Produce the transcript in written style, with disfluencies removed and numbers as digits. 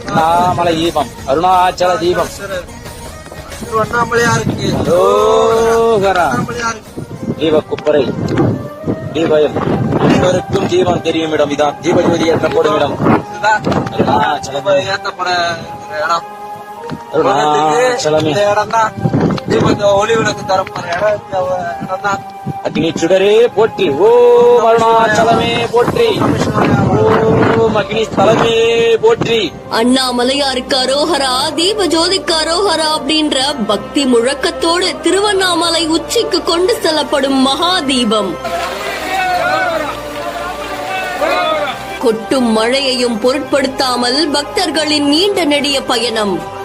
அண்ணாமலை தீபம், அருணாச்சல தீபம், திருவண்ணாமலையாருக்கு தீப குப்பரை, தீபம் அனைவருக்கும் தீபம் தெரியும் இடம் இதான். தீபஜோதி ஏற்றப்படும் இடம் ஏற்றப்பட இடம். அருணாச்சலமே. இடம் தான் தீபத்தை ஒளி விளக்கு தரப்போற இடம் தான். அக்னி சுடரே போற்றி, ஓம் அருணாச்சலமே போற்றி, ஓம் அக்னி ஸ்தலமே போற்றி. அண்ணாமலையாருக்கு அரோஹரா, தீப ஜோதிக்கு அரோஹரா அப்படின்ற பக்தி முழக்கத்தோடு திருவண்ணாமலை உச்சிக்கு கொண்டு செல்லப்படும் மகா தீபம். கொட்டும் மழையையும் பொருட்படுத்தாமல் பக்தர்களின் நீண்ட நெடிய பயணம்.